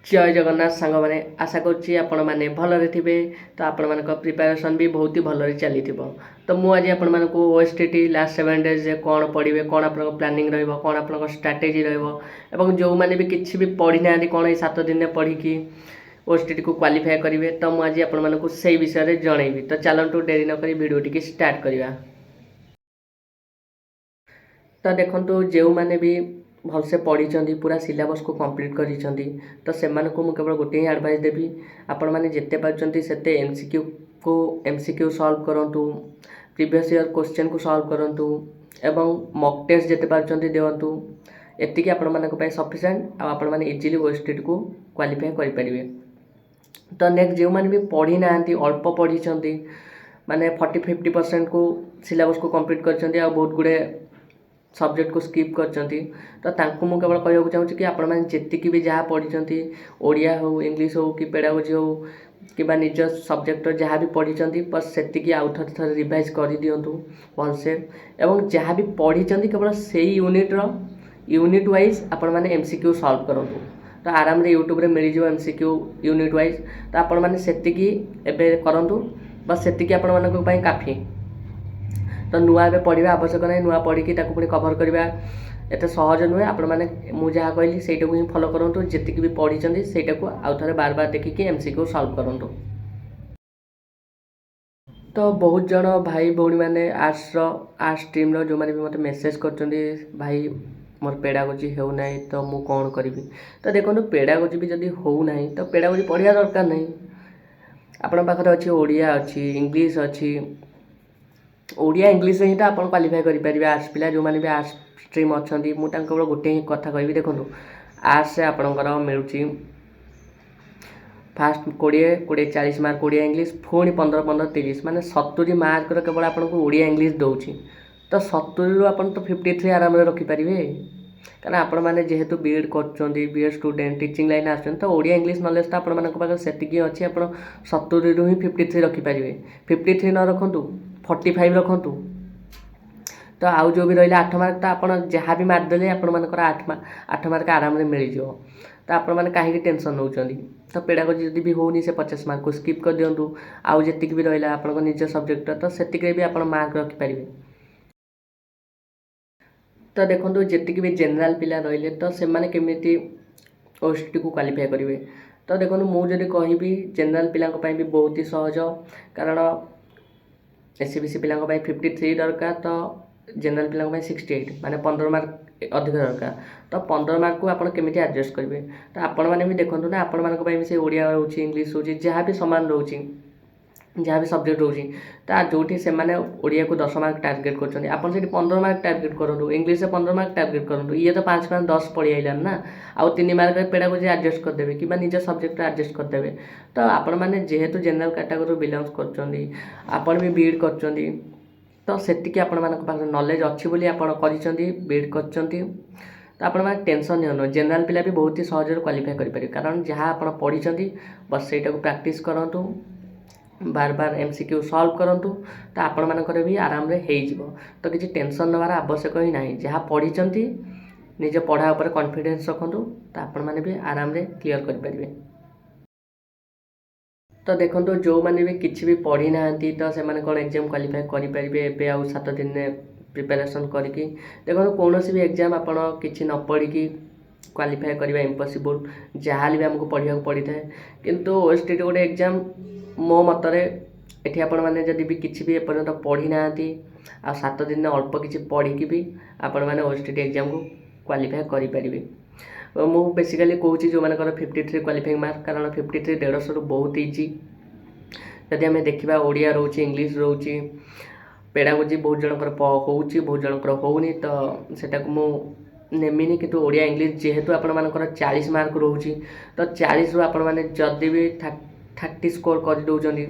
जय जगन्नाथ सांग मैंने आशा करुच्ची आपण मैंने भलरे थे तो आपण मान प्रिपेरेसन भी बहुत ही भलरे चली तो मुझे आपण मानक ओएसटीटी लास्ट 7 डेज कौन पढ़े कौन आप प्लानिंग रौन आप स्ट्राटेजी रोक जो मैंने भी किसी भी पढ़ी ना कौन ये 7 दिन में पढ़ी ओएसटीटी को क्वालिफाई करेंगे तो मुझे आपण मानक से विषय में जनइबी तो चलतु डेरी नक वीडियो टी स्टार्ट करवा। तो देखो जो मैंने भी भलसे पढ़ी पूरा सिलेबस को कंप्लीट करी तो से केवल गोटे ही एडवाइस देवी आपण मैंने जिते पार्टी से एमसीक्यू को एमसीक्यू सॉल्व करूँ प्रीवियस ईयर क्वेश्चन को सॉल्व करूँ एवं मॉक टेस्ट जिते पार्टी दिंतु एतिकी आपण मानी सफिशिएंट आपण मैंने इजिली ओएसटीटी को क्वालिफाई करेंगे। तो नेक्स्ट जो मैंने भी पढ़ी ना अल्प पढ़ी माने 40-50% को सिलेबस को कंप्लीट कर बहुत गुड़े सब्जेक्ट को स्किप करचंती तो तांको मु केवल कहूँ चाहूँगी कि आपण मैंने जेतिकी भी जहाँ पढ़ी ओडिया हो इंग्लिश हो कि पेडागोजी हो कि निज सब्जेक्ट जहाँ भी पढ़ी बस सेतिकी आउ थे रिवाइज कर दिंतु भलसे एवं जहाँ भी पढ़ी केवल से यूनिट वाइज आपण मैंने एमसीक्यू सॉल्व करूँ तो आराम रे यूट्यूब रे मिल जाए एमसीक्यू यूनिट वाइज तो आपण मैंने सेतिकी एबे करंतु बस सेतिकी आपण मानक पई काफी। तो नुआ ए पढ़ा आवश्यक नहीं नुआ पढ़ी पुणी कभर करवा एत सहज नुहे आपण मैंने मुझे कहली से ही फॉलो करूँ जी भी पढ़ी से आउ थे बार बार देखिए एमसीक्यू सॉल्व करूँ। तो बहुत जन भाई भौणी मैंने आर्ट्स स्ट्रीम जो मैंने भी मत मेसेज कर भाई मोर पेडागोजी हो ना तो मु कौन करी तो देखो पेडागोजी भी जदि हो ना तो पेडागोजी पढ़िया दरकार नहीं आपण पाखे अच्छी ओडिया अच्छी इंग्लिश अच्छी ओडिया इंग्लिश ही तो आप क्वालिफाई करेंगे आर्ट्स पिला जो मैंने भी आर्ट्स स्ट्रीम अच्छा मुझे केवल गोटे ही कथा कहि देखो आर्ट्स आपणकर मिलूँ फास्ट 20-40 मार्क ओडिया इंग्लिश पुणी 15-15-30 माने 70 मार्क केवल आपको ओडिया इंग्लिश दूसरी तो 70 आप तो 53 आराम रखिपारे कारण आपण मैंने जेहेतु बीएड कर स्टूडेंट टीचिंग लाइन आस तो ओडिया इंग्लिश नॉलेज तो आप से अच्छी आप 70 ही 53 रखिपारे 53 न रखु 45 रखु तो आउ जो भी रहा 8 मार्क तो आप जहाँ भी मारिदेले आपर 8 मार्क आराम मिल जाओ तो आप मैंने कहीं टेंशन नौ तो पेडागोजी जब भी होनी से 50 मार्क को स्किप कर दिंतु आउ जी भी रहा आप निज सब्जेक्ट तो से भी आप मार्क रखिपारे। तो देखो जी भी जेनराल पिला रही तो से केमी ओएसटीटी को क्वालिफाई करेंगे तो देखो मुझे कहि जेनराल पिला भी बहुत ही सहज कारण एससीबीसी पिला 53 दरकार तो जेनराल पिला 68 माने 15 मार्क अधिक दरकार तो 15 मार्क को आपड़ केमी एडजस्ट करेंगे तो आपण मैंने भी देखो ना आपण मान से ओडिया रोचे इंग्लिश रोचे जहाँ भी सामान रोचे जहाँ भी सब्जेक्ट रोचे तो जो से ओडिया को 10 मार्क टार्गेट कर आप 15 मार्क टार्गेट करूँ इंग्लिश से 15 मार्क टार्गेट करूँ ये तो 5-5-10 पड़ी आइलान ना आउ 3 मार्क पेडागोजी एडजस्ट करदे कि निज सब्जेक्ट एडजस्ट करदे तो आपण मैंने जेहेतु जेनराल कैटेगरी बिलंग्स कर भी बीएड कर तो सेतिकी आपण मान नॉलेज अच्छी बोली आप बीएड कर तो आप टेंशन नहीं जेनराल पिला भी बहुत ही सहज क्वालिफाई करेंगे कारण जहाँ आप पढ़ी बस से प्रैक्टिस करूँ बार बार एमसीक्यू सॉल्व करूँ तो आपण मानकर भी आराम रे हो तो किसी टेंशन नवार आवश्यक ही ना जहाँ पढ़ी निज पढ़ा उपर कॉन्फिडेंस रखु तो आपण मैंने भी आराम रे क्लियर करेंगे। तो देखो जो मैंने भी किसी भी पढ़ी ना तो से कौन एग्जाम क्वालिफाई करेंगे एवं आउ 7 दिन प्रिपेरेसन करके देखो कौन भी एग्जाम आपण कि न पढ़ी क्वालिफाई करवा इम्पॉसिबल जहाँ भी आमको पढ़ा पड़ी था किंतु ओएसटीटी गोटे एग्जाम मो मतरे एठी आपण मैंने जदि भी किसी भी एपर्यंत पढ़ी ना आ 7 दिन अल्प किसी पढ़ी भी आपण मैंने ओएसटीटी एग्जाम को क्वालिफाई करेंगे। मु बेसिकली कहूँ जो मानकर 53 क्वालिफाइंग मार्क कारण 53 150 बहुत इजी जदि आम देखा ओडिया रोचे इंग्लिश रोचे पेडागोजी बहुत जनकर हो बहुत जनकर होनी तो सेटा को नेमिनी किंतु ओडिया इंग्लिश जेहेतु आपण मानकर 40 मार्क रोचे तो 40 रु आपण मैंने जदि भी 30 स्कोर कर दौरान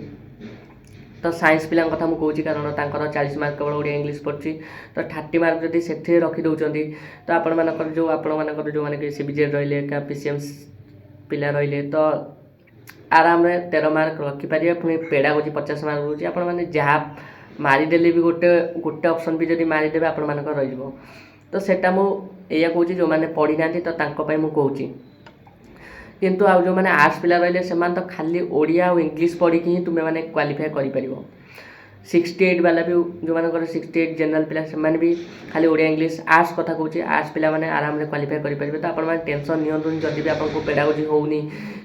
तो साइंस पिला कथा मुझे कारण तांकर 40 मार्क केवल ओडिया इंग्लिश पड़ी तो 30 मार्क जब से रखिदे तो आपण मानकर जो मैंने सीबीजेड रही क्या पीसीएम पिला रही तो आराम 13 मार्क रखिपारे पुणी पेडागोजी 50 मार्क रोचे आपण मैंने जहाँ मारिदेले भी गोटे ऑप्शन भी जब मारिदेवे आपण मानकर रही तो सेटा मुझे कहूँ जो मैंने पढ़ी ना तो कहूँ କିନ୍ତୁ ଆଉ ଯେଉଁମାନେ ଆର୍ଟ୍ସ ପିଲା ରହିଲେ ସେମାନେ ତ ଖାଲି ଓଡ଼ିଆ ଆଉ ଇଂଲିଶ ପଢ଼ିକି ହିଁ ତୁମେମାନେ କ୍ୱାଲିଫାଏ କରିପାରିବ। 68 ବାଲା ବି ଯେଉଁମାନଙ୍କର 68 ଜେନେରାଲ ପିଲା ସେମାନେ ବି ଖାଲି ଓଡ଼ିଆ ଇଂଲିଶ ଆର୍ଟ୍ସ କଥା କହୁଛି ଆର୍ଟ୍ସ ପିଲାମାନେ ଆରାମରେ କ୍ୱାଲିଫାଏ କରିପାରିବେ। ତ ଆପଣମାନେ ଟେନସନ୍ ନିଅନ୍ତୁନି ଯଦି ବି ଆପଣଙ୍କୁ ପେଡାଗୋଜି ହେଉନି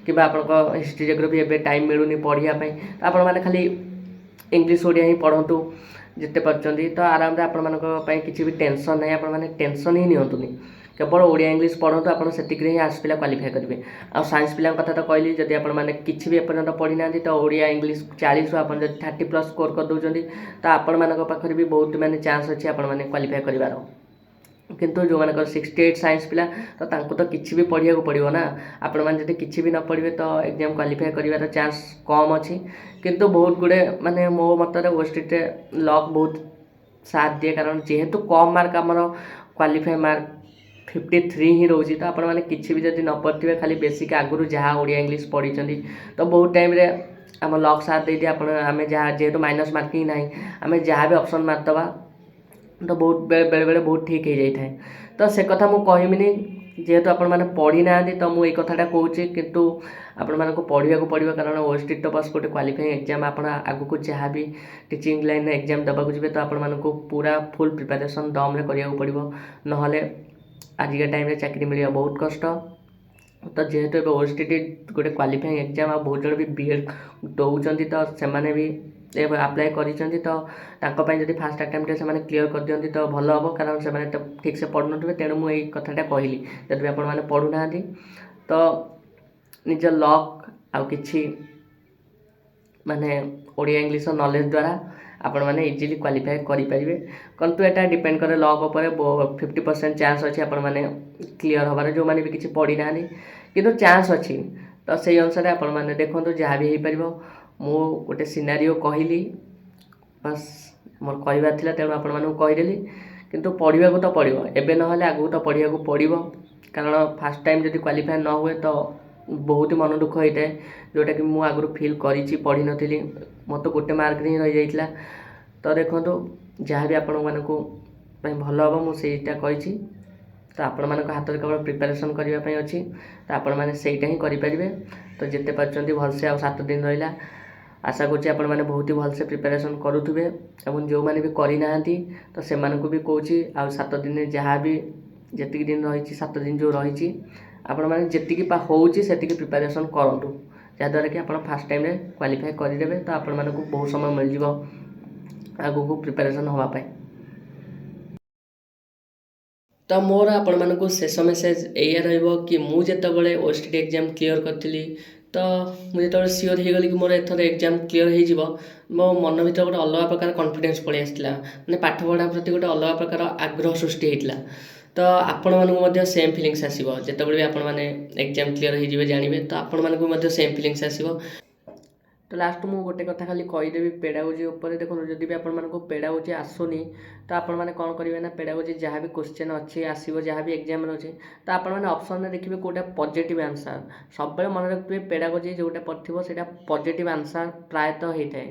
କିମ୍ବା ଆପଣଙ୍କ ହିଷ୍ଟ୍ରି ଜିଓଗ୍ରାଫି ଏବେ ଟାଇମ୍ ମିଳୁନି ପଢ଼ିବା ପାଇଁ ତ ଆପଣମାନେ ଖାଲି ଇଂଲିଶ ଓଡ଼ିଆ ହିଁ ପଢ଼ନ୍ତୁ ଯେତେ ପାରୁଛନ୍ତି। ତ ଆରାମରେ ଆପଣମାନଙ୍କ ପାଇଁ କିଛି ବି ଟେନସନ୍ ନାହିଁ, ଆପଣମାନେ ଟେନସନ୍ ହିଁ ନିଅନ୍ତୁନି, କେବଳ ଓଡ଼ିଆ ଇଂଲିଶ ପଢ଼ନ୍ତୁ ଆପଣ ସେତିକିରେ ହିଁ ଆର୍ଟ୍ସ ପିଲା କ୍ୱାଲିଫାଏ କରିବେ। ଆଉ ସାଇନ୍ସ ପିଲାଙ୍କ କଥା ତ କହିଲି, ଯଦି ଆପଣମାନେ କିଛି ବି ଏପର୍ଯ୍ୟନ୍ତ ପଢ଼ିନାହାନ୍ତି ତ ଓଡ଼ିଆ ଇଂଲିଶ 40ରୁ ଆପଣ ଯଦି 30+ ସ୍କୋର୍ କରିଦେଉଛନ୍ତି ତ ଆପଣମାନଙ୍କ ପାଖରେ ବି ବହୁତ ମାନେ ଚାନ୍ସ ଅଛି ଆପଣମାନେ କ୍ୱାଲିଫାଏ କରିବାର। କିନ୍ତୁ ଯେଉଁମାନଙ୍କର 68 ସାଇନ୍ସ ପିଲା ତ ତାଙ୍କୁ ତ କିଛି ବି ପଢ଼ିବାକୁ ପଡ଼ିବ ନା, ଆପଣମାନେ ଯଦି କିଛି ବି ନ ପଢ଼ିବେ ତ ଏକ୍ଜାମ୍ କ୍ୱାଲିଫାଏ କରିବାର ଚାନ୍ସ କମ୍ ଅଛି। କିନ୍ତୁ ବହୁତ ଗୁଡ଼ିଏ ମାନେ ମୋ ମତରେ ଓଏସଟିରେ ଲକ୍ ବହୁତ ସାଥ ଦିଏ, କାରଣ ଯେହେତୁ କମ୍ ମାର୍କ ଆମର କ୍ୱାଲିଫାଏ ମାର୍କ 53 ହିଁ ରହୁଛି ତ ଆପଣମାନେ କିଛି ବି ଯଦି ନ ପଢ଼ିଥିବେ ଖାଲି ବେସିକ୍ ଆଗରୁ ଯାହା ଓଡ଼ିଆ ଇଂଲିଶ ପଢ଼ିଛନ୍ତି ତ ବହୁତ ଟାଇମ୍ରେ ଆମ ଲକ୍ ସାଥ ଦେଇଦିଏ। ଆମେ ଯାହା ଯେହେତୁ ମାଇନସ୍ ମାର୍କିଂ ନାହିଁ ଆମେ ଯାହା ବି ଅପସନ୍ ମାରିଦେବା ତ ବହୁତ ବେଳେବେଳେ ବହୁତ ଠିକ୍ ହେଇଯାଇଥାଏ। ତ ସେ କଥା ମୁଁ କହିବିନି, ଯେହେତୁ ଆପଣମାନେ ପଢ଼ିନାହାନ୍ତି ତ ମୁଁ ଏଇ କଥାଟା କହୁଛି, କିନ୍ତୁ ଆପଣମାନଙ୍କୁ ପଢ଼ିବାକୁ ପଡ଼ିବ କାରଣ ଓଏସଟି ତ ବସ୍ ଗୋଟେ କ୍ୱାଲିଫାଇଂ ଏକ୍ଜାମ୍। ଆପଣ ଆଗକୁ ଯାହା ବି ଟିଚିଂ ଲାଇନ୍ରେ ଏକ୍ଜାମ୍ ଦେବାକୁ ଯିବେ ତ ଆପଣମାନଙ୍କୁ ପୁରା ଫୁଲ୍ ପ୍ରିପାରେସନ୍ ଦମ୍ରେ କରିବାକୁ ପଡ଼ିବ, ନହେଲେ ଆଜିକା ଟାଇମ୍ରେ ଚାକିରି ମିଳିବା ବହୁତ କଷ୍ଟ। ତ ଯେହେତୁ ଏବେ ଓଏସଟି ଗୋଟେ କ୍ୱାଲିଫାଇଂ ଏକ୍ଜାମ୍ ଆଉ ବହୁତ ଜଣ ବି ବିଏଡ଼୍ ଦେଉଛନ୍ତି ତ ସେମାନେ ବି ଏବେ ଆପ୍ଲାଏ କରିଛନ୍ତି ତ ତାଙ୍କ ପାଇଁ ଯଦି ଫାଷ୍ଟ ଆଟେମ୍ପ୍ଟରେ ସେମାନେ କ୍ଲିୟର କରିଦିଅନ୍ତି ତ ଭଲ ହେବ, କାରଣ ସେମାନେ ତ ଠିକ୍ସେ ପଢ଼ୁନଥିବେ। ତେଣୁ ମୁଁ ଏଇ କଥାଟା କହିଲି, ଯଦି ବି ଆପଣମାନେ ପଢ଼ୁନାହାନ୍ତି ତ ନିଜ ଲକ୍ ଆଉ କିଛି ମାନେ ଓଡ଼ିଆ ଇଂଲିଶ ନଲେଜ୍ ଦ୍ୱାରା ଆପଣମାନେ ଇଜିଲି କ୍ୱାଲିଫାଏ କରିପାରିବେ। କିନ୍ତୁ ଏଇଟା ଡିପେଣ୍ଡ କରେ ଲକ୍ ଉପରେ, 50% ଚାନ୍ସ ଅଛି ଆପଣମାନେ କ୍ଲିୟର ହେବାର ଯେଉଁମାନେ ବି କିଛି ପଢ଼ିନାହାନ୍ତି, କିନ୍ତୁ ଚାନ୍ସ ଅଛି। ତ ସେଇ ଅନୁସାରେ ଆପଣମାନେ ଦେଖନ୍ତୁ ଯାହା ବି ହେଇପାରିବ। ମୁଁ ଗୋଟେ ସିନାରିଓ କହିଲି, ବାସ୍ ମୋର କହିବାର ଥିଲା ତେଣୁ ଆପଣମାନଙ୍କୁ କହିଦେଲି। କିନ୍ତୁ ପଢ଼ିବାକୁ ତ ପଡ଼ିବ, ଏବେ ନହେଲେ ଆଗକୁ ତ ପଢ଼ିବାକୁ ପଡ଼ିବ, କାରଣ ଫାଷ୍ଟ ଟାଇମ୍ ଯଦି କ୍ୱାଲିଫାଏ ନ ହୁଏ ତ ବହୁତ ମନ ଦୁଃଖ ହୋଇଥାଏ, ଯେଉଁଟାକି ମୁଁ ଆଗରୁ ଫିଲ୍ କରିଛି। ପଢ଼ିନଥିଲି, ମୋର ତ ଗୋଟେ ମାର୍କରେ ହିଁ ରହିଯାଇଥିଲା। ତ ଦେଖନ୍ତୁ ଯାହା ବି ଆପଣମାନଙ୍କୁ ପାଇଁ ଭଲ ହେବ ମୁଁ ସେଇଟା କହିଛି। ତ ଆପଣମାନଙ୍କ ହାତରେ କେବଳ ପ୍ରିପାରେସନ୍ କରିବା ପାଇଁ ଅଛି, ତ ଆପଣମାନେ ସେଇଟା ହିଁ କରିପାରିବେ। ତ ଯେତେ ପାରୁଛନ୍ତି ଭଲସେ, ଆଉ 7 ଦିନ ରହିଲା, ଆଶା କରୁଛି ଆପଣମାନେ ବହୁତ ହି ଭଲସେ ପ୍ରିପାରେସନ୍ କରୁଥିବେ। ଏବଂ ଯେଉଁମାନେ ବି କରିନାହାନ୍ତି ତ ସେମାନଙ୍କୁ ବି କହୁଛି ଆଉ 7 ଦିନରେ ଯାହା ବି ଯେତିକି ଦିନ ରହିଛି 7 ଦିନ ଯେଉଁ ରହିଛି ଆପଣମାନେ ଯେତିକି ହେଉଛି ସେତିକି ପ୍ରିପାରେସନ୍ କରନ୍ତୁ, ଯାହାଦ୍ୱାରା କି ଆପଣ ଫାଷ୍ଟ ଟାଇମ୍ରେ କ୍ୱାଲିଫାଏ କରିଦେବେ। ତ ଆପଣମାନଙ୍କୁ ବହୁତ ସମୟ ମିଳିଯିବ ଆଗକୁ ପ୍ରିପାରେସନ୍ ହେବା ପାଇଁ। ତ ମୋର ଆପଣମାନଙ୍କୁ ଶେଷ ମେସେଜ୍ ଏଇଆ ରହିବ କି ମୁଁ ଯେତେବେଳେ ଓଏସଟି ଏକ୍ଜାମ୍ କ୍ଲିୟର କରିଥିଲି ତ ମୁଁ ଯେତେବେଳେ ସିଓର ହେଇଗଲି କି ମୋର ଏଥର ଏକ୍ଜାମ୍ କ୍ଲିୟର ହେଇଯିବ, ମୋ ମନ ଭିତରେ ଗୋଟେ ଅଲଗା ପ୍ରକାର କନଫିଡେନ୍ସ ପଳେଇ ଆସିଥିଲା, ମାନେ ପାଠ ପଢ଼ା ପ୍ରତି ଗୋଟେ ଅଲଗା ପ୍ରକାର ଆଗ୍ରହ ସୃଷ୍ଟି ହେଇଥିଲା। ତ ଆପଣମାନଙ୍କୁ ମଧ୍ୟ ସେମ୍ ଫିଲିଙ୍ଗସ୍ ଆସିବ ଯେତେବେଳେ ବି ଆପଣମାନେ ଏକ୍ଜାମ୍ କ୍ଲିୟର ହେଇଯିବେ ଜାଣିବେ, ତ ଆପଣମାନଙ୍କୁ ମଧ୍ୟ ସେମ୍ ଫିଲିଙ୍ଗସ୍ ଆସିବ। ତ ଲାଷ୍ଟ ମୁଁ ଗୋଟେ କଥା ଖାଲି କହିଦେବି ପେଡାଗୋଜି ଉପରେ। ଦେଖନ୍ତୁ ଯଦି ବି ଆପଣମାନଙ୍କୁ ପେଡାଗୋଜି ଆସୁନି ତ ଆପଣମାନେ କ'ଣ କରିବେ ନା, ପେଡାଗୋଜି ଯାହା ବି କ୍ୱେଶ୍ଚନ୍ ଅଛି ଆସିବ, ଯାହା ବି ଏକ୍ଜାମ୍ରେ ଅଛି ତ ଆପଣମାନେ ଅପସନ୍ରେ ଦେଖିବେ କେଉଁଟା ପଜିଟିଭ୍ ଆନ୍ସର୍। ସବୁବେଳେ ମନେ ରଖିଥିବେ ପେଡାଗୋଜି ଯେଉଁଟା ପଡ଼ିଥିବ ସେଇଟା ପଜିଟିଭ୍ ଆନ୍ସର୍ ପ୍ରାୟତଃ ହେଇଥାଏ।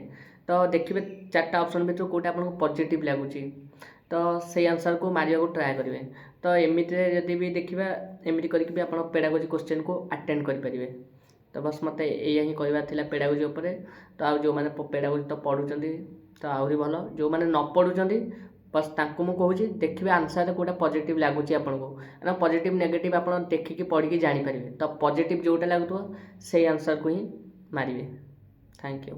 ତ ଦେଖିବେ 4ଟା ଅପସନ୍ ଭିତରୁ କେଉଁଟା ଆପଣଙ୍କୁ ପଜିଟିଭ୍ ଲାଗୁଛି ତ ସେଇ ଆନ୍ସର୍କୁ ମାରିବାକୁ ଟ୍ରାଏ କରିବେ। ତ ଏମିତିରେ ଯଦି ବି ଦେଖିବା, ଏମିତି କରିକି ବି ଆପଣ ପେଡାଗୋଜି କ୍ୱେଶ୍ଚନ୍କୁ ଆଟେଣ୍ଡ କରିପାରିବେ। ତ ବସ୍ ମୋତେ ଏଇଆ ହିଁ କହିବାର ଥିଲା ପେଡାଗୋଜି ଉପରେ। ତ ଆଉ ଯେଉଁମାନେ ପେଡାଗୋଜି ତ ପଢ଼ୁଛନ୍ତି ତ ଆହୁରି ଭଲ, ଯେଉଁମାନେ ନ ପଢ଼ୁଛନ୍ତି ବସ୍ ତାଙ୍କୁ ମୁଁ କହୁଛି ଦେଖିବେ ଆନ୍ସର୍ରେ କେଉଁଟା ପଜିଟିଭ୍ ଲାଗୁଛି ଆପଣଙ୍କୁ, କାରଣ ପଜିଟିଭ୍ ନେଗେଟିଭ୍ ଆପଣ ଦେଖିକି ପଢ଼ିକି ଜାଣିପାରିବେ। ତ ପଜିଟିଭ୍ ଯେଉଁଟା ଲାଗୁଥିବ ସେଇ ଆନ୍ସର୍କୁ ହିଁ ମାରିବେ। Thank you.